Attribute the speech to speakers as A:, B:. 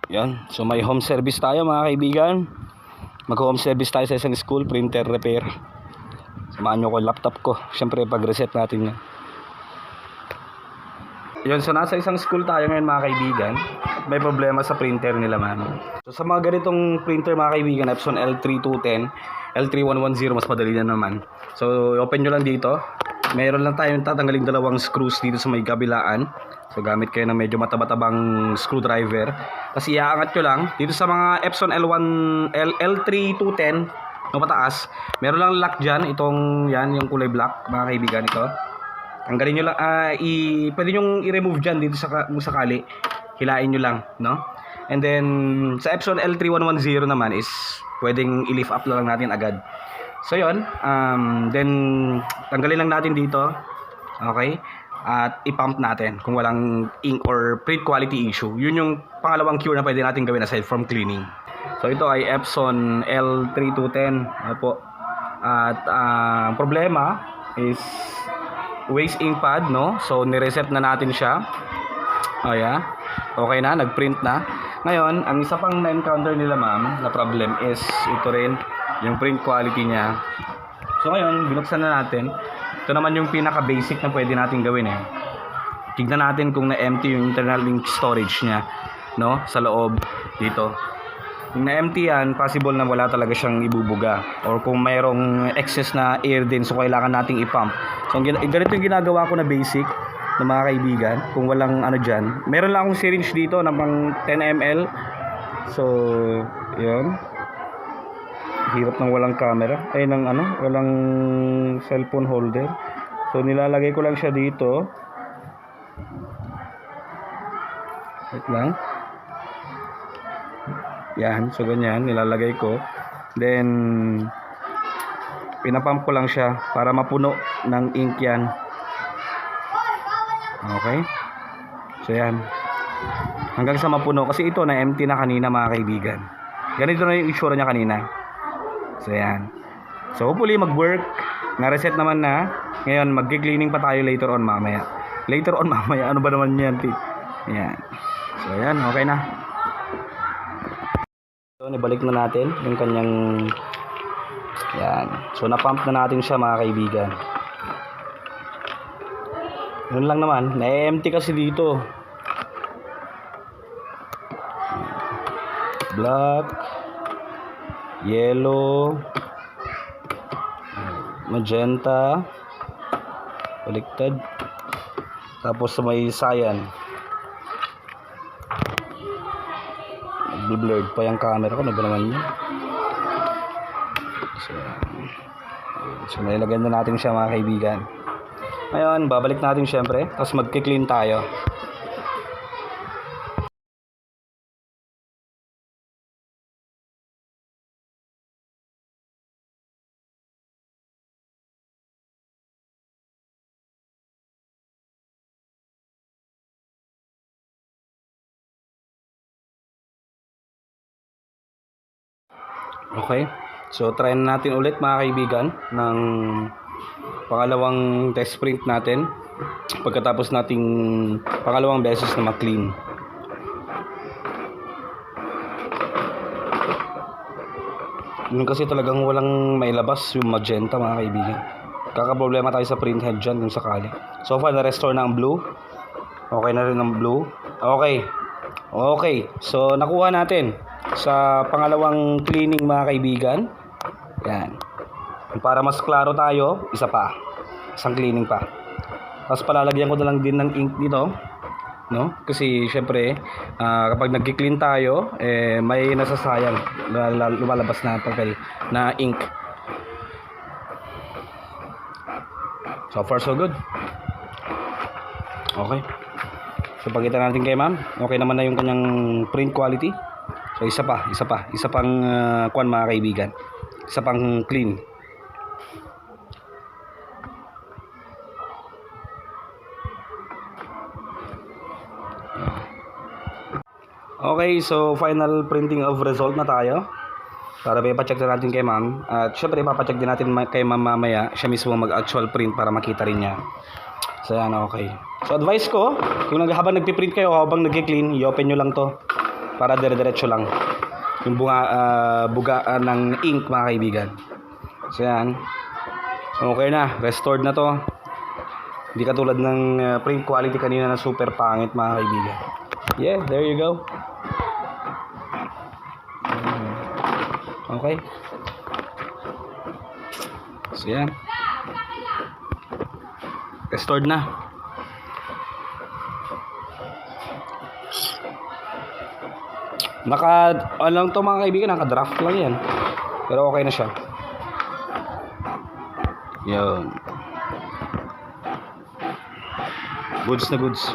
A: Yan. So may home service tayo mga kaibigan. Mag-home service tayo sa isang school, printer repair. Samahan nyo ko yung laptop ko. Siyempre pag-reset natin yan. Yun, so nasa isang school tayo ngayon mga kaibigan. May problema sa printer nila man. So sa mga ganitong printer mga kaibigan, Epson L3210, L3110, mas madali na naman. So open nyo lang dito. Meron lang tayong tatanggalin dalawang screws dito sa may kabilaan. So gamit kayo ng medyo mataba-tabang screwdriver. Tapos iaangat nyo lang dito sa mga Epson L3210 no, pataas. Meron lang lock dyan. Itong yan, yung kulay black mga kaibigan ito. Tanggalin nyo lang, pwede nyo i-remove dyan dito sa kung sakali. Hilain nyo lang, no? And then sa Epson L3110 naman is pwedeng i-lift up lang natin agad. So yun, then tanggalin lang natin dito. Okay? At i-pump natin kung walang ink or print quality issue. Yun yung pangalawang cure na pwede natin gawin aside from cleaning. So ito ay Epson L3210. Opo. At problema is waste ink pad, no? So ni-reset na natin siya. Oh yeah. Okay na, nag-print na. Ngayon, ang isa pang na-encounter nila ma'am na problem is ito rin, yung print quality niya. So ngayon, binuksan na natin. Ito naman yung pinaka-basic na pwede natin gawin eh. Tignan natin kung na-empty yung internal link storage niya, no? Sa loob dito. Kung na-empty yan, possible na wala talaga siyang ibubuga. Or kung mayroong excess na air din, so kailangan nating i-pump. So ganito yung ginagawa ko na basic ng mga kaibigan. Kung walang ano dyan. Meron lang akong syringe dito na pang 10 ml. So, yun. Hirap ng walang camera. Ay, ng ano, walang cellphone holder. So, nilalagay ko lang siya dito. Wait lang. Yan. So, ganyan. Nilalagay ko. Then, pinapump ko lang siya para mapuno ng ink yan. Okay. So, yan. Hanggang sa mapuno. Kasi ito, na-empty na kanina mga kaibigan. Ganito na yung itsura niya kanina. So yan. So hopefully mag-work. Na-reset naman na. Ngayon mag-cleaning pa tayo later on mamaya. Later on mamaya. Ano ba naman yan? Yan. So yan. Okay na. So ibalik na natin yung kanyang yan. So na-pump na natin siya mga kaibigan. Yun lang naman. Na-empty kasi dito. Black, yellow, magenta, baliktad, tapos may cyan. Nag-blurred pa yung camera ko, ano ba naman yun? So nilagyan na natin siya mga kaibigan. Ngayon, babalik natin syempre, tapos magki-clean tayo. Okay, so try na natin ulit mga kaibigan ng pangalawang test print natin pagkatapos nating pangalawang beses na mag-clean. Yun kasi talagang walang mailabas yung magenta mga kaibigan. Kakaproblema tayo sa print head dyan kung sakali. So far na-restore na ang blue. Okay na rin ang blue. Okay, so nakuha natin sa pangalawang cleaning mga kaibigan. Yan. Para mas klaro tayo, isa pa. Isang cleaning pa. Tapos palalagyan ko na lang din ng ink dito, no? Kasi syempre, kapag nagki-clean tayo, may nasasayang lumalabas na papel na ink. So far so good. Okay. So pagkita natin kay ma'am, okay naman na yung kanyang print quality. So isa pang kuan mga kaibigan. Isa pang clean. Okay, so final printing of result na tayo. Para ipacheck na natin kay ma'am. At syempre ipapacheck din natin kay ma'am mamaya. Siya mismo mag-actual print para makita rin niya. So yan, okay. So advice ko, kung habang nagpiprint kayo, habang nagki-clean, i-open nyo lang to. para dire-diretso lang yung bugaan ng ink mga kaibigan. So yan. Okay na, restored na to. Hindi katulad ng print quality kanina na super pangit mga kaibigan. Yeah, there you go. Okay. So yan. Restored na. Alam to mga kaibigan, naka-draft lang yan. Pero okay na siya. Yun. Goods na goods.